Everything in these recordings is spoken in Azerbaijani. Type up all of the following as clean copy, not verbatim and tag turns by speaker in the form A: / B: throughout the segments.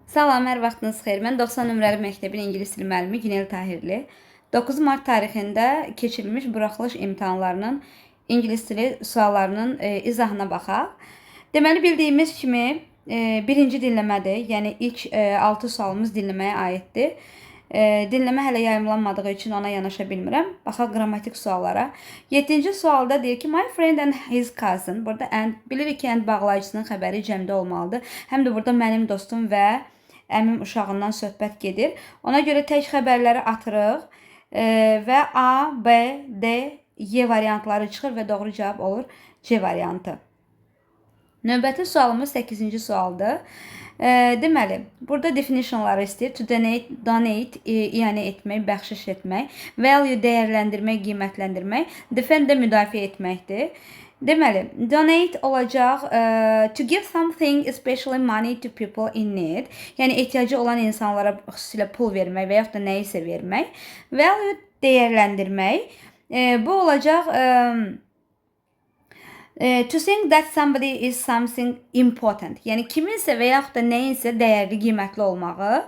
A: Salam, hər vaxtınız xeyir. Mən 90 nömrəli məktəbin ingilis dili müəllimi Günel Tahirli. 9 mart tarixində keçirilmiş buraxılış imtahanlarının ingilis dili suallarının izahına baxaq. Deməli, bildiyimiz kimi birinci dinləmədir. Yəni ilk 6 sualımız dinləməyə aiddir. Dinləmə hələ yayımlanmadığı üçün ona yanaşa bilmirəm. Baxaq qrammatik suallara. 7-ci sualda deyir ki, my friend and his cousin. Burada and, bilirik ki, and bağlayıcısının xəbəri cəmdə olmalıdır. Həm də burada mənim dostum və əmim uşağından söhbət gedir. Ona görə tək xəbərləri atırıq və A, B, D, Y variantları çıxır və doğru cavab olur C variantı. Növbəti sualımız 8-ci sualdır. Deməli, burada definitionları istəyir. To donate, yəni etmək, bəxşiş etmək. Value, dəyərləndirmək, qiymətləndirmək. Defend də müdafiə etməkdir. Deməli, donate olacaq to give something, especially money to people in need. Yəni ehtiyacı olan insanlara xüsusilə pul vermək və yaxud da nəyisə vermək. Value, dəyərləndirmək. Bu olacaq to think that somebody is something important. Yəni kiminsə və yaxud da nəyinsə dəyərli, qiymətli olmağı.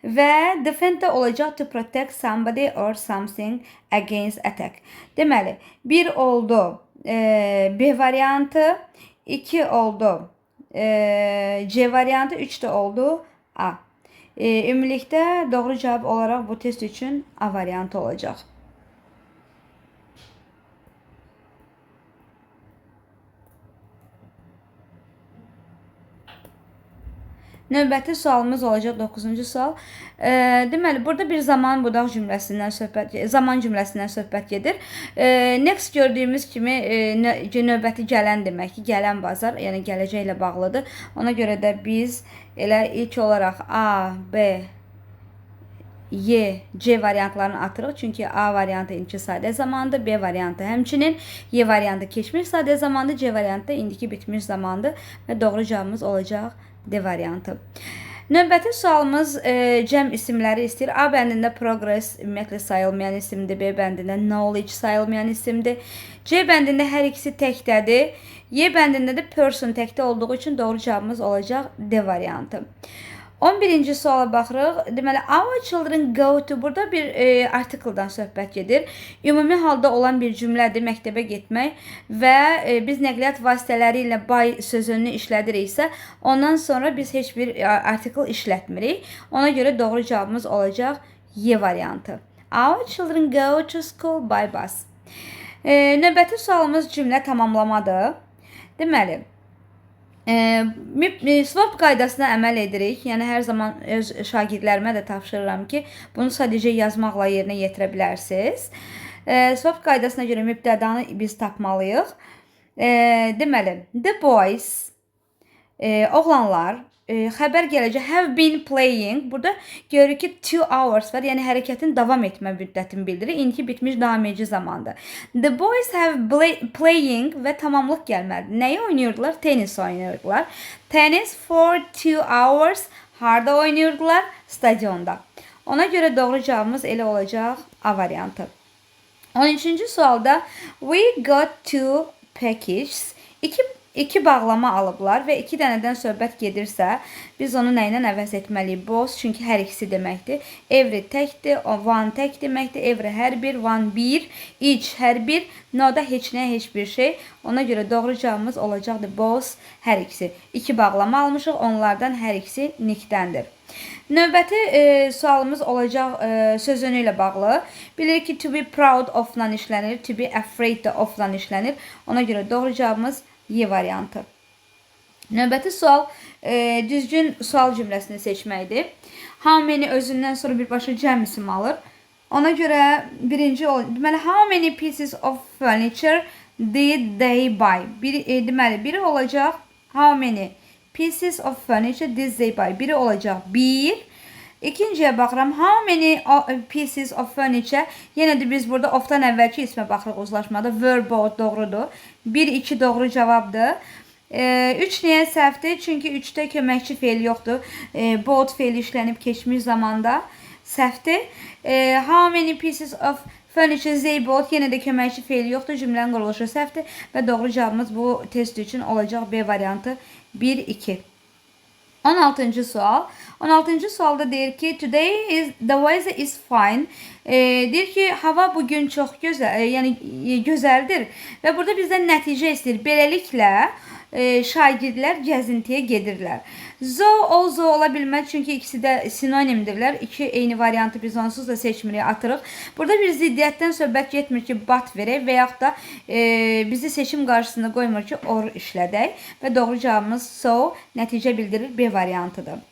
A: Və defend də olacaq to protect somebody or something against attack. Deməli, 1 oldu B variantı, 2 oldu C variantı, 3 də oldu A. Ümumilikdə doğru cavab olaraq bu test üçün A variantı olacaq. Növbəti sualımız olacaq 9-cu sual. Deməli, burada bir zaman cümləsindən söhbət gedir. Next gördüyümüz kimi növbəti gələn demək ki, gələn bazar, yəni gələcəklə bağlıdır. Ona görə də biz elə ilk olaraq A, B, Y, C variantlarını atırıq. Çünki A variantı indiki sadə zamandır, B variantı həmçinin, Y variantı keçmiş sadə zamandır, C variantı indiki bitmiş zamandır və doğru cavabımız olacaq D variantı. Növbəti sualımız cəm isimləri istəyir. A bəndində progress ümumiyyətlə sayılmayan isimdir. B bəndində knowledge sayılmayan isimdir. C bəndində hər ikisi təkdədir. Y bəndində də person təkdə olduğu üçün doğru cavabımız olacaq D variantı. 11-ci suala baxırıq. Deməli, our children go to, burada bir artikeldan söhbət gedir. Ümumi halda olan bir cümlədir, məktəbə getmək və biz nəqliyyat vasitələri ilə by sözünü işlədiriksə, ondan sonra biz heç bir artikel işlətmirik. Ona görə doğru cavabımız olacaq Y variantı. Our children go to school by bus. Növbəti sualımız cümlə tamamlamadır. Deməli, swap qaydasına əməl edirik. Yəni, hər zaman öz şagirdlərimə də tapşırıram ki, bunu sadəcə yazmaqla yerinə yetirə bilərsiniz. Swap qaydasına görə mübtədanı biz tapmalıyıq. Deməli, the boys, oğlanlar, xəbər gələcək, have been playing. Burada görürük ki, 2 hours var. Yəni, hərəkətin davam etmə müddətini bildirir. İndiki bitmiş davam edici zamandır. The boys have playing və tamamlıq gəlməlidir. Nəyi oynayırdılar? Tenis oynayırdılar. Tennis for 2 hours. Harda oynayırdılar? Stadionda. Ona görə doğru cavabımız elə olacaq A variantı. 13-cü sualda we got 2 packages. İki bağlama alıblar və 2 dənədən söhbət gedirsə, biz onu nə ilə əvəz etməliyik? Both, çünki hər ikisi deməkdir. Every təkdir, one tək deməkdir. Every hər bir, one bir, each hər bir, no da heç nə, heç bir şey. Ona görə doğru cavabımız olacaqdır both, hər ikisi. 2 bağlama almışıq, onlardan hər ikisi nickdəndir. Növbəti sualımız olacaq sözünü ilə bağlı. Bilirik ki, to be proud of-la işlənir, to be afraid də of-la işlənir. Ona görə doğru cavabımız Y variantı. Növbəti sual düzgün sual cümləsini seçməkdir. How many özündən sonra birbaşa cəm isim alır. Ona görə birinci deməli, how many pieces of furniture did they buy? Deməli, biri olacaq how many pieces of furniture did they buy? Biri olacaq 1. İkinciyə baxıram, how many pieces of furniture? Yenə də biz burada of-dan əvvəlki ismə baxırıq uzlaşmada. Were both doğrudur. 1-2 doğru cavabdır. 3 niyə səhvdir? Çünki 3-də köməkçi feil yoxdur. Both feil işlənib keçmiş zamanda səhvdir. How many pieces of furniture they bought? Yenə də köməkçi feil yoxdur. Cümlənin quruluşu səhvdir və doğru cavabımız bu test üçün olacaq B variantı 1-2. 16-cı sual. 16-cı sualda deyir ki the weather is fine. Deyir ki hava bugün çox gözəl, yəni gözəldir və burada bizdən nəticə istəyir. Beləliklə şagirdlər gəzintiyə gedirlər. Also ola bilməz çünki ikisi də sinonimdirlər. İki eyni variantı biz onsuz da seçmirik, atırıq. Burada bir ziddiyyətdən söhbət getmir ki, but verək və yaxud da bizi seçim qarşısında qoymur ki, or işlədək və doğru cavabımız so nəticə bildirir B variantıdır.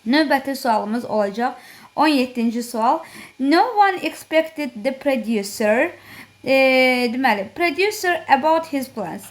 A: Növbəti sualımız olacaq 17-ci sual. No one expected the producer deməli, producer about his plans.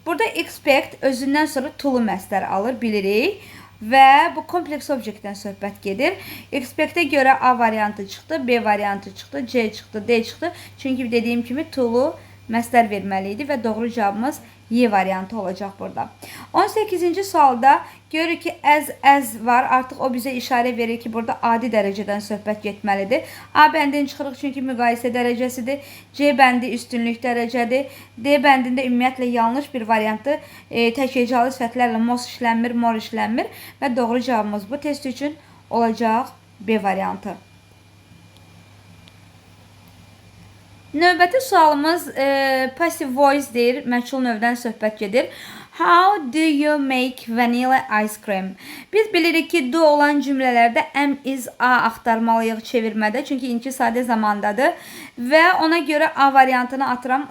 A: Burada expect özündən sonra to-lu məsdər alır, bilirik. Və bu kompleks obyektdən söhbət gedir. Expect-ə görə A variantı çıxdı, B variantı çıxdı, C çıxdı, D çıxdı. Çünki dediyim kimi to-lu məsdər verməli idi və doğru cavabımız Y variantı olacaq burada. 18-ci sualda görürük ki as var. Artıq o bizə işarə verir ki, burada adi dərəcədən söhbət getməlidir. A bəndini çıxırıq çünki müqayisə dərəcəsidir. C bəndi üstünlük dərəcədir. D bəndində ümumiyyətlə yanlış bir variantı tək hecalı sifətlərlə mos işlənmir, mor işlənmir və doğru cavabımız bu test üçün olacaq B variantı. Növbəti sualımız passive voice deyir, məchul növdən söhbət gedir. How do you make vanilla ice cream? Biz bilirik ki, do olan cümlələrdə am, is, a axtarmalıyıq çevirmədə. Çünki inki sadə zamandadır. Və ona görə A variantını atıram.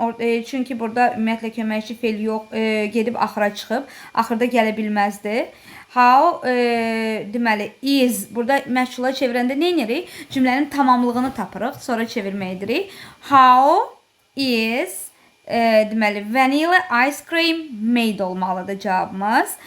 A: Çünki burada ümumiyyətlə köməkçi feil yox, gedib axıra çıxıb. Axırda gələ bilməzdi. How deməli is burada məchula çevirəndə nə edirik? Cümlənin tamamlığını tapırıq, sonra çevirmə edirik. How is deməli vanilla ice cream made olmalıdır cavabımız.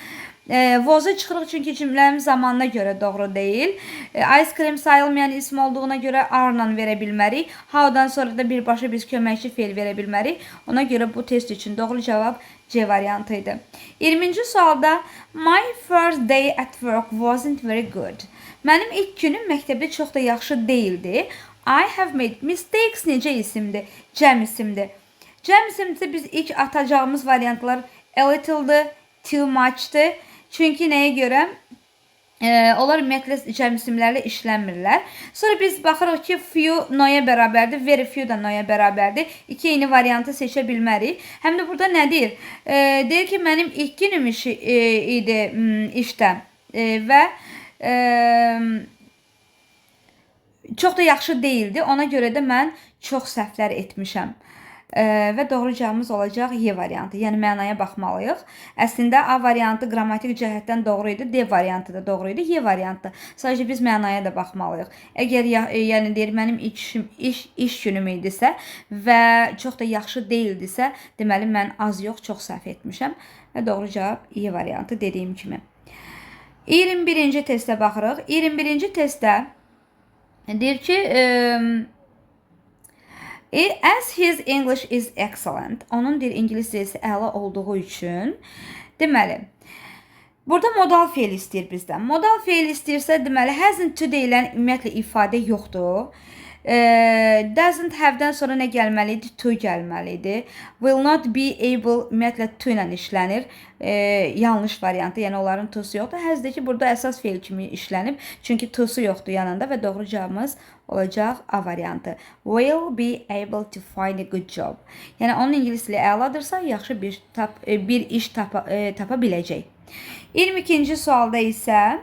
A: Was-a çıxırıq çünki cümlənin zamanına görə doğru deyil. Ice cream sayılmayan isim olduğuna görə are-la verə bilmərik. How-dan sonra da birbaşa biz köməkçi feil verə bilmərik. Ona görə bu test üçün doğru cavab C variantı idi. 20-ci sualda my first day at work wasn't very good. Mənim ilk günüm məktəbdə çox da yaxşı deyildi. I have made mistakes necə isimdir? Cəm isimdir. Cəm isimdirsə biz ilk atacağımız variantlar a little'dır, too much'dır. Çünki nəyə görə? Onlar ümumiyyətlə cəm isimlərlə işlənmirlər. Sonra biz baxırıq ki, few no'ya bərabərdir, very few da no'ya bərabərdir. İki eyni variantı seçə bilmərik. Həm də burada nə deyir? Deyir ki, mənim ilk günüm idi işdə və çox da yaxşı deyildi. Ona görə də mən çox səhvlər etmişəm. Və doğru cavabımız olacaq Y variantı. Yəni mənaya baxmalıyıq. Əslində A variantı qrammatik cəhətdən doğru idi, D variantı da doğru idi, Y variantı. Sadəcə biz mənaya da baxmalıyıq. Əgər yəni deyir mənim iş günüm idisə və çox da yaxşı deyildisə, deməli mən az yox, çox səhv etmişəm və doğru cavab Y variantı dediyim kimi. 21-ci testə baxırıq. 21-ci testdə deyir ki, as his English is excellent. Onun dil İngiliscəsi əla olduğu üçün deməli burada modal feil istəyir bizdən. Modal feil istəyirsə deməli hasn't to deyilən ümumiyyətlə ifadə yoxdur. Doesn't have-dən sonra nə gəlməlidir? To gəlməlidir. Will not be able ümumiyyətlə to ilə işlənir. Yanlış variantı, yəni onların to'su yoxdur. Has'də ki, burada əsas feil kimi işlənib. Çünki to'su yoxdur yanında və doğru cavabımız olacaq A variantı. Will be able to find a good job. Yəni onun ingilis dili əladırsa, yaxşı bir iş tapa biləcək. 22-ci sualda isə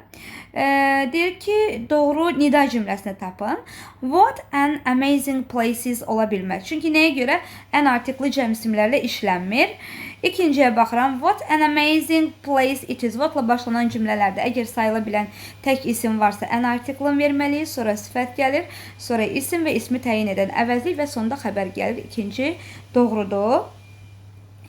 A: deyir ki, doğru nida cümləsini tapın. What an amazing places ola bilməz. Çünki nəyə görə? An artikli cəm isimlərlə işlənmir. İkinciyə baxıram. What an amazing place it is. What-la başlanan cümlələrdə əgər sayıla bilən tək isim varsa an artiklın verməliyik, sonra sifət gəlir, sonra isim və ismi təyin edən əvəzlik və sonda xəbər gəlir. İkinci doğrudur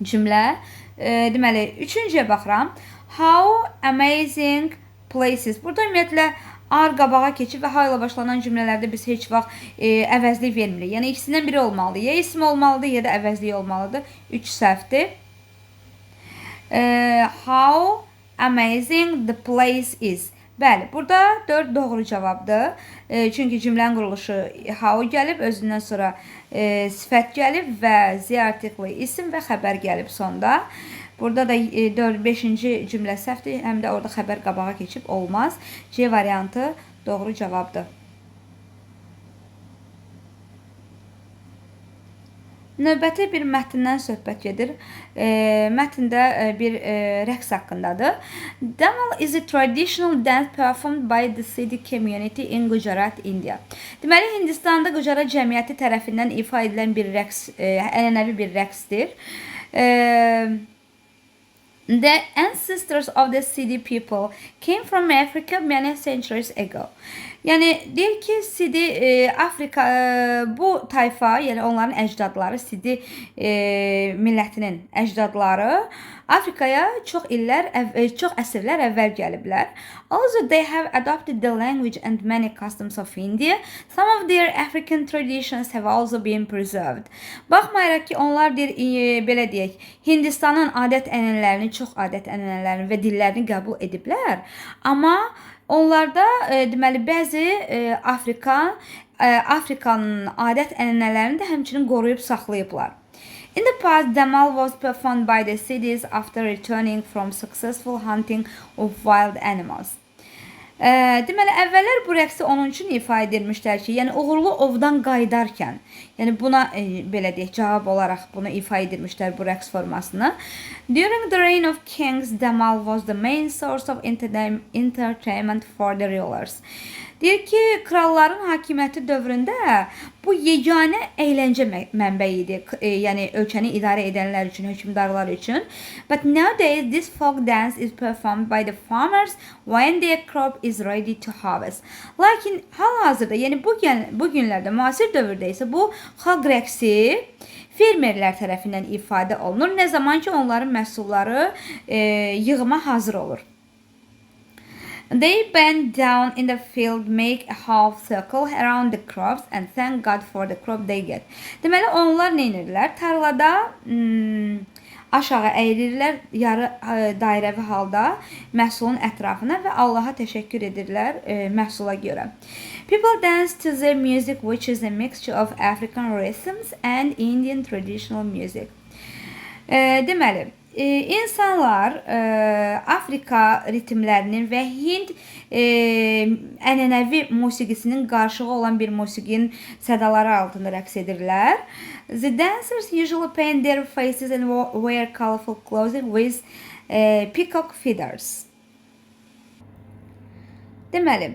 A: cümlə. Deməli, üçüncüyə baxıram. How amazing places. Burada ümumiyyətlə ar qabağa keçib və ha ilə başlanan cümlələrdə biz heç vaxt əvəzlik vermirik. Yəni ikisindən biri olmalıdır. Ya isim olmalıdır, ya da əvəzlik olmalıdır. 3 səhvdir. How amazing the place is. Bəli, burada 4 doğru cavabdır. Çünki cümlənin quruluşu how gəlib, özündən sonra sifət gəlib və Z artikli isim və xəbər gəlib sonda. Burada da 4-5-ci cümlə səhvdir, həm də orada xəbər qabağa keçib olmaz. C variantı doğru cavabdır. Növbəti bir mətndən söhbət gedir. Mətndə bir rəqs haqqındadır. Damal is a traditional dance performed by the Sidi community in Gujarat, India. Deməli, Hindistanda Gujarat cəmiyyəti tərəfindən ifa edilən bir rəqs, ənənəvi bir rəqsdir. The ancestors of the Sidi people came from Africa many centuries ago. Yəni deyir ki, Sidi Afrika bu tayfa, yəni onların əcdadları, Sidi millətinin əcdadları Afrikaya çox əsrlər əvvəl gəliblər. Also they have adopted the language and many customs of India. Some of their African traditions have also been preserved. Baxmayaraq ki, onlar belə deyək, Hindistanın adət-ənənələrini, çox adət-ənənələrini və dillərini qəbul ediblər. Amma onlarda deməli bəzi Afrikanın adət-ənənələrini də həmçinin qoruyub saxlayıblar. In the past, Damal was performed by the Sidis after returning from successful hunting of wild animals. Deməli, əvvəllər bu rəqsi onun üçün ifa edilmişlər ki, yəni uğurlu ovdan qayıdarkən, yəni buna belə deyək, cavab olaraq bunu ifa edilmişlər bu rəqs formasını. During the reign of kings, Damal was the main source of entertainment for the rulers. Deyir ki, kralların hakimiyyəti dövründə bu yeganə əyləncə mənbəyi idi, yəni ölkəni idarə edənlər üçün, hökmdarlar üçün. But nowadays, this folk dance is performed by the farmers when their crop is ready to harvest. Lakin hal-hazırda, yəni bu günlərdə, müasir dövrdə isə bu xalq rəqsi fermerlər tərəfindən ifadə olunur, nə zaman ki, onların məhsulları yığıma hazır olur. They bend down in the field, make a half circle around the crops and thank God for the crop they get. Deməli, onlar nə edirlər? Tarlada aşağı əyilirlər, yarı dairəvi halda məhsulun ətrafına və Allaha təşəkkür edirlər məhsula görə. People dance to the music which is a mixture of African rhythms and Indian traditional music. Deməli, İnsanlar Afrika ritmlərinin və Hind ənənəvi musiqisinin qarşığı olan bir musiqinin sədaları altında rəqs edirlər. The dancers usually paint their faces and wear colorful clothing with peacock feathers. Deməli,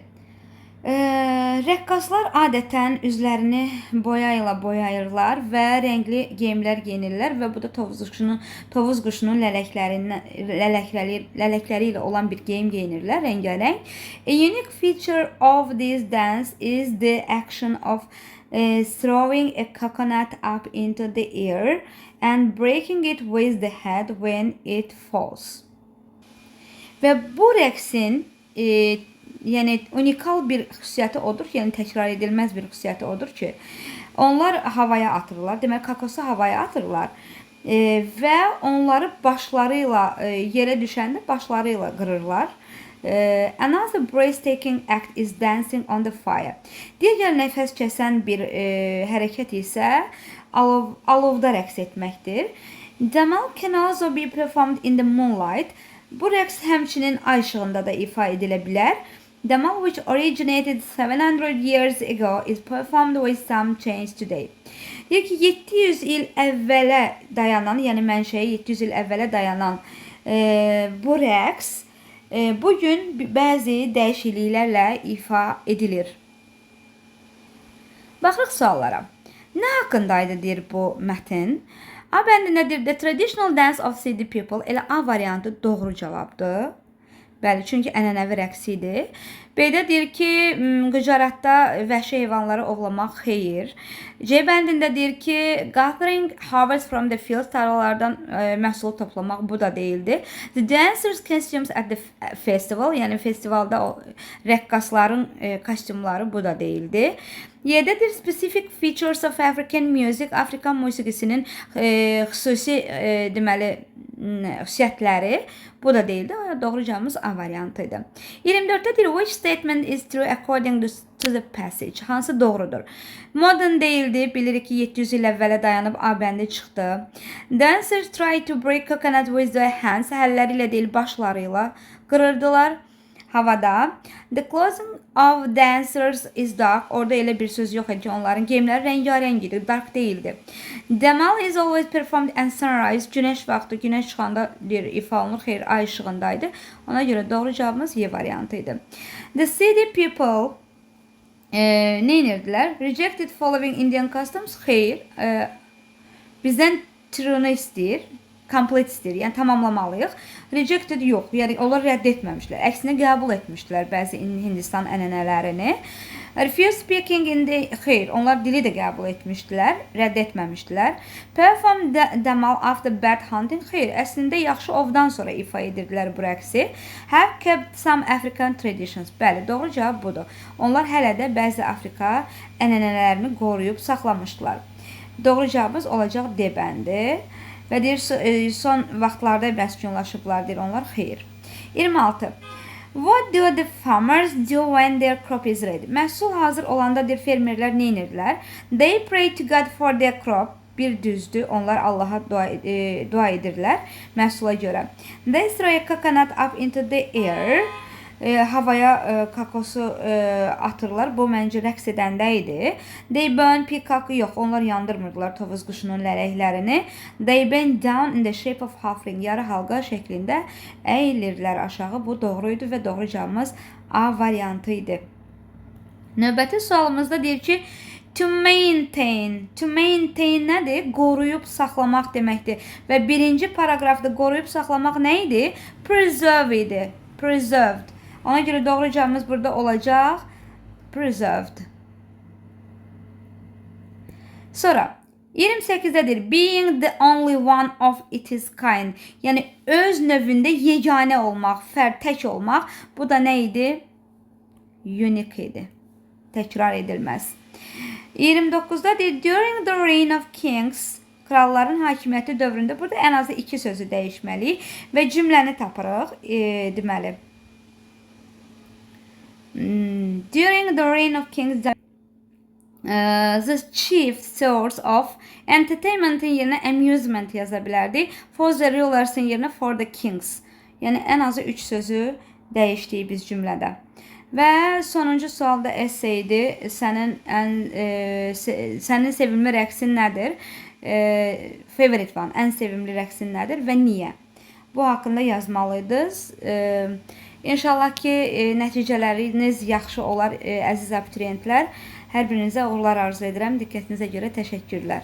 A: rəqqaslar adətən üzlərini boya ilə boyayırlar və rəngli geyimlər geyinirlər və bu da tovuz quşunun lələkləri ilə olan bir geyim geyinirlər, rəngarəng. A unique feature of this dance is the action of throwing a coconut up into the air and breaking it with the head when it falls. Və bu rəqsin yəni unikal bir xüsusiyyəti odur ki, yəni təkrar edilməz bir xüsusiyyəti odur ki, onlar havaya atırlar, demək kokosu havaya atırlar və onları başları ilə yerə düşəndə başları ilə qırırlar. Another breathtaking act is dancing on the fire. Digər nəfəs kəsən bir hərəkət isə alovda rəqs etməkdir. Damal can also be performed in the moonlight. Bu rəqs həmçinin ay işığında da ifa edilə bilər. Damal, which originated 700 years ago, is performed with some change today. Deyir ki, 700 il əvvələ dayanan, yəni mənşəyi 700 il əvvələ dayanan bu rəqs bugün bəzi dəyişikliklərlə ifa edilir. Baxırıq suallara. Nə haqqındaydı deyir bu mətn? A bəndindədir, the traditional dance of Sidi people, elə A variantı doğru cavabdır. Bəli, çünki ənənəvi rəqsidir. B-də deyir ki, Gujaratda vəhşi heyvanları ovlamaq xeyir. C bəndində deyir ki, gathering harvest from the fields, tarlalardan məhsulu toplamaq, bu da deyildi. The dancers costumes at the festival, yəni festivalda rəqqasların kostyumları, bu da deyildi. Y'dədir specific features of African music, Afrikan musiqisinin xüsusi deməli xüsusiyyətləri. Bu da değildi. Doğru cavabımız A variantıydı. 24'tedir. Which statement is true according to the passage? Hansı doğrudur? Modern değildi. Bilirik ki 700 il əvvələ dayanıb A bəndi çıxdı. Dancers try to break coconut with their hands. Əlləri ilə deyil, başlarıyla qırırdılar havada. The clothing of dancers is dark. Orada elə bir söz yox idi ki, onların geyimləri rəngarəng idi, dark değildi. Demal is always performed at sunrise. Güneş vaxtı, güneş çıxanda ifa olunur. Xeyr, ay işığındaydı. Ona görə doğru cavabımız Y variantıydı. The city people ne inirdilər? Rejected following Indian customs. Xeyr, bizdən true'nu istəyir. Complete istəyir, yəni tamamlamalıyıq. Rejected yox, yəni onlar rədd etməmişlər. Əksinə qəbul etmişdilər bəzi Hindistan ənənələrini. Refuse speaking in the xeyr, onlar dili də qəbul etmişdilər, rədd etməmişdilər. Perform demal after bird hunting xeyr, əslində yaxşı ovdan sonra ifa edirdilər bu rəqsi. Have kept some African traditions. Bəli, doğru cavab budur. Onlar hələ də bəzi Afrika ənənələrini qoruyub saxlamışdılar. Doğru cavabımız olacaq D bəndi. Və deyir, son vaxtlarda məskunlaşıblar, deyir onlar, xeyr. 26. What do the farmers do when their crop is ready? Məhsul hazır olanda deyir, fermerlər nə edirdilər? They pray to God for their crop. Bir düzdür, onlar Allaha dua edirlər məhsula görə. They throw a coconut up into the air. Havaya kakosu atırlar. Bu məncə rəqs edəndə idi. They burn peacock yox, onlar yandırmırdılar tovuz quşunun lələklərini. They bend down in the shape of halfling. Yarı halqa şəklində əyilirlər aşağı. Bu doğruydu və doğru cavabımız A variantı idi. Növbəti sualımızda deyir ki, to maintain. To maintain nədir? Qoruyub saxlamaq deməkdir. Və birinci paragrafda qoruyub saxlamaq nə idi? Preserve idi. Preserved. Ona görə doğru cavabımız burada olacaq. Preserved. Sonra 28'dedir. Being the only one of its kind. Yəni öz növündə yeganə olmaq, tək olmaq. Bu da nə idi? Unique idi. Təkrar edilməz. 29'dadır. During the reign of kings. Kralların hakimiyyəti dövründə. Burada ən azı 2 sözü dəyişməliyik və cümləni tapırıq. Deməli. During the reign of kings, the chief source of entertainment'in yerinə amusement yaza bilərdik. For the rulers'in yerinə for the kings. Yəni ən azı 3 sözü dəyişdik biz cümlədə. Və sonuncu sualda essaydi. Sənin sevimli rəqsin nədir? Favorite one, ən sevimli rəqsin nədir və niyə? Bu haqqında yazmalıydınız. İnşallah ki, nəticələriniz yaxşı olar, əziz abituriyentlər. Hər birinizə uğurlar arzu edirəm. Diqqətinizə görə təşəkkürlər.